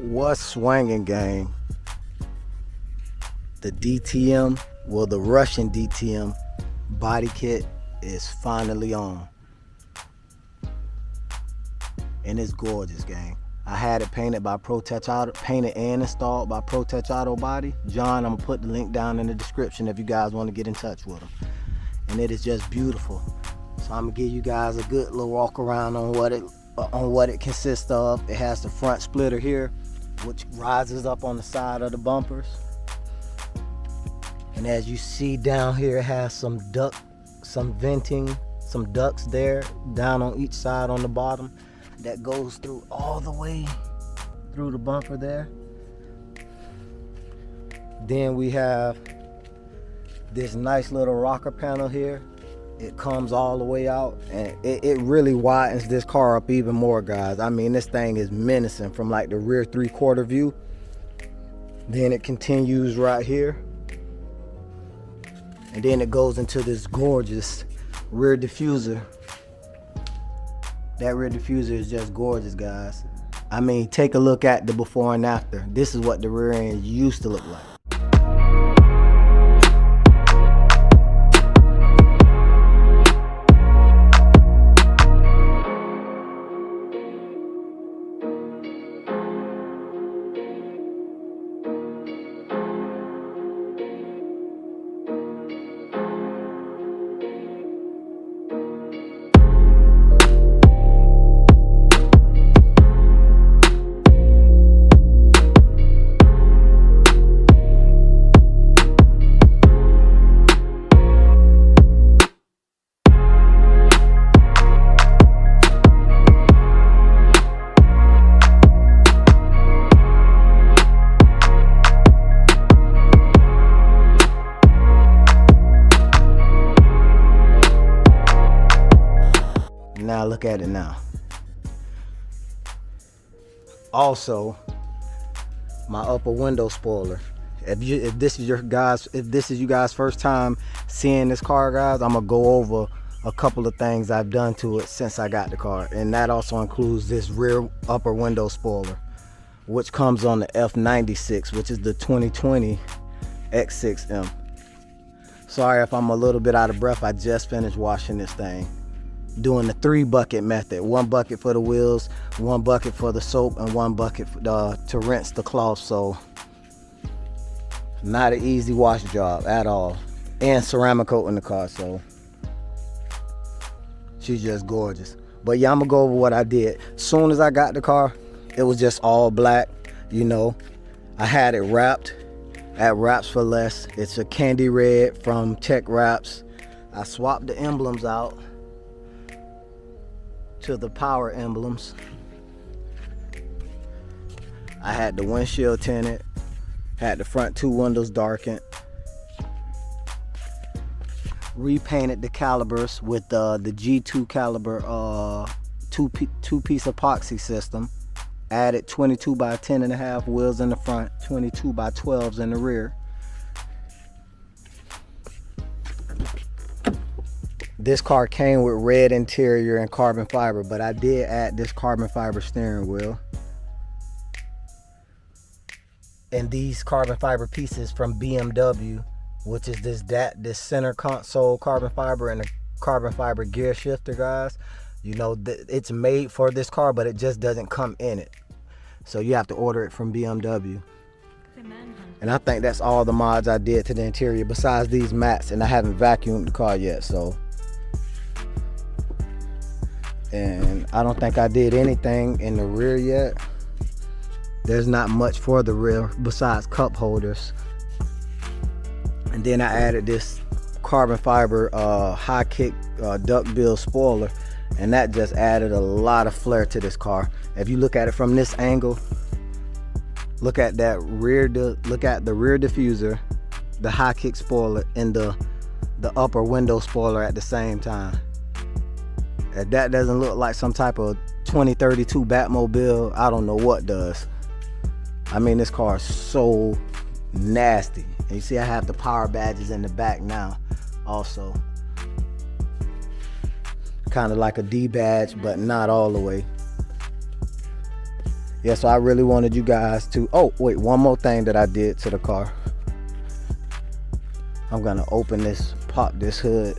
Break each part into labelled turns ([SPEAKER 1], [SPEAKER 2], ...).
[SPEAKER 1] What's swinging, gang? The DTM, well, the Russian DTM body kit is finally on. And it's gorgeous, gang. I had it painted by painted and installed by AUTOBODY. John, I'm gonna put the link down in the description if you guys want to get in touch with him. And it is just beautiful. So I'm gonna give you guys a good little walk around on what it consists of. It has the front splitter here, which rises up on the side of the bumpers. And as you see down here, it has some venting, some ducts there down on each side on the bottom that goes through all the way through the bumper there. Then we have this nice little rocker panel here. It comes all the way out, and it really widens this car up even more, guys. I mean, this thing is menacing from like the rear 3/4 view. Then it continues right here, and then it goes into this gorgeous rear diffuser. That rear diffuser is just gorgeous, guys. I mean, take a look at the before and after. This is what the rear end used to look like. Now look at it now. Also, my upper window spoiler. If this is you guys' first time seeing this car, guys, I'm gonna go over a couple of things I've done to it since I got the car, and that also includes this rear upper window spoiler, which comes on the F96, which is the 2020 X6M. Sorry if I'm a little bit out of breath. I just finished washing this thing, doing the 3-bucket method. 1 bucket for the wheels, 1 bucket for the soap, and 1 bucket to rinse the cloth. So not an easy wash job at all. And ceramic coat in the car, so she's just gorgeous. But yeah, I'm gonna go over what I did. Soon as I got the car, it was just all black. You know, I had it wrapped at Wraps for Less. It's a candy red from Tech Wraps. I swapped the emblems out to the power emblems. I had the windshield tinted, had the front 2 windows darkened, repainted the calibers with the G2 caliber two-piece epoxy system, added 22 by 10.5 wheels in the front, 22 by 12s in the rear. This car came with red interior and carbon fiber, but I did add this carbon fiber steering wheel. And these carbon fiber pieces from BMW, which is this center console carbon fiber and the carbon fiber gear shifter, guys. You know, it's made for this car, but it just doesn't come in it. So you have to order it from BMW. And I think that's all the mods I did to the interior besides these mats, and I haven't vacuumed the car yet, so. And I don't think I did anything in the rear yet. There's not much for the rear besides cup holders. And then I added this carbon fiber high kick duckbill spoiler, and that just added a lot of flair to this car. If you look at it from this angle, look at the rear diffuser, the high kick spoiler, and the upper window spoiler at the same time. If that doesn't look like some type of 2032 Batmobile, I don't know what does. I mean, this car is so nasty. And you see I have the power badges in the back now also. Kind of like a D badge, but not all the way. Yeah, so I really wanted you guys to, oh wait, one more thing that I did to the car. I'm gonna open this, pop this hood,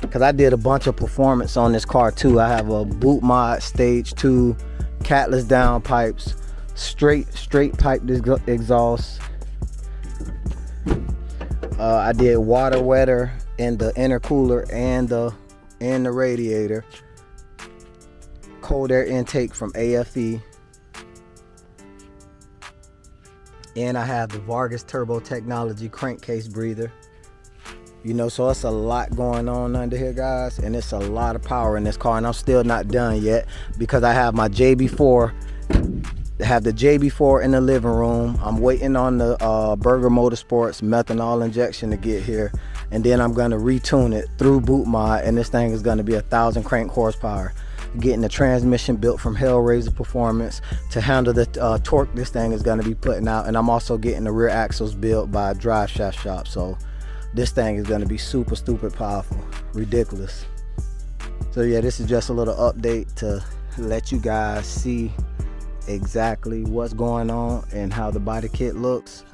[SPEAKER 1] because I did a bunch of performance on this car too. I have a boot mod stage 2, catless downpipes, straight pipe exhaust. I did water wetter in the intercooler and the radiator. Cold air intake from AFE. And I have the Vargas Turbo Technology crankcase breather. You know, so it's a lot going on under here, guys, and it's a lot of power in this car, and I'm still not done yet because I have my JB4. I have the JB4 in the living room. I'm waiting on the Berger Motorsports methanol injection to get here, and then I'm gonna retune it through boot mod, and this thing is gonna be 1,000 crank horsepower. Getting the transmission built from Hellraiser Performance to handle the torque this thing is gonna be putting out, and I'm also getting the rear axles built by Drive Shaft Shop. So this thing is gonna be super stupid powerful, ridiculous. So yeah, this is just a little update to let you guys see exactly what's going on and how the body kit looks,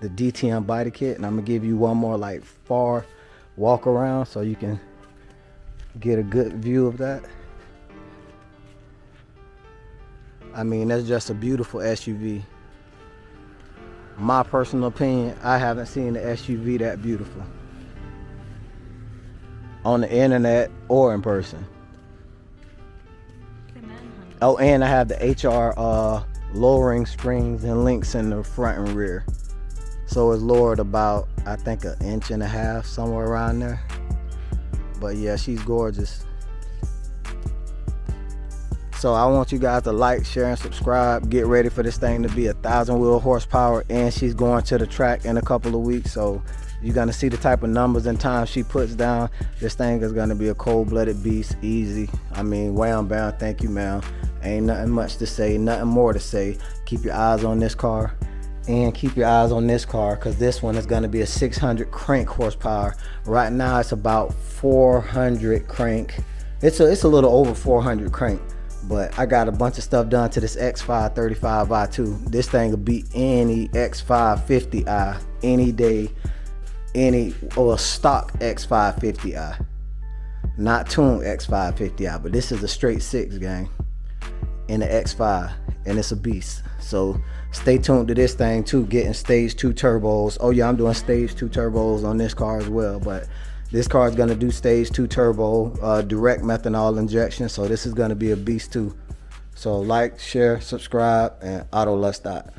[SPEAKER 1] the DTM body kit. And I'm gonna give you one more like far walk around so you can get a good view of that. I mean, that's just a beautiful SUV. My personal opinion, I haven't seen an SUV that beautiful on the internet or in person. Oh, and I have the HR lowering springs and links in the front and rear. So it's lowered about, I think, 1.5 inches, somewhere around there. But yeah, she's gorgeous. So I want you guys to like, share, and subscribe. Get ready for this thing to be 1,000 wheel horsepower, and she's going to the track in a couple of weeks. So you're gonna see the type of numbers and time she puts down. This thing is gonna be a cold-blooded beast, easy. I mean, wham bam, thank you, ma'am. Ain't nothing much to say, nothing more to say. Keep your eyes on this car, and keep your eyes on this car, because this one is gonna be a 600 crank horsepower. Right now it's about 400 crank. It's a little over 400 crank. But I got a bunch of stuff done to this X5 35i too. This thing will beat any X5 50i any day, or a stock X5 50i. Not tuned X5 50i, but this is a straight 6 gang in the X5, and it's a beast. So stay tuned to this thing too, getting stage 2 turbos. Oh yeah, I'm doing stage 2 turbos on this car as well, but this car is going to do stage 2 turbo, direct methanol injection. So this is going to be a beast too. So like, share, subscribe, and AutoLust.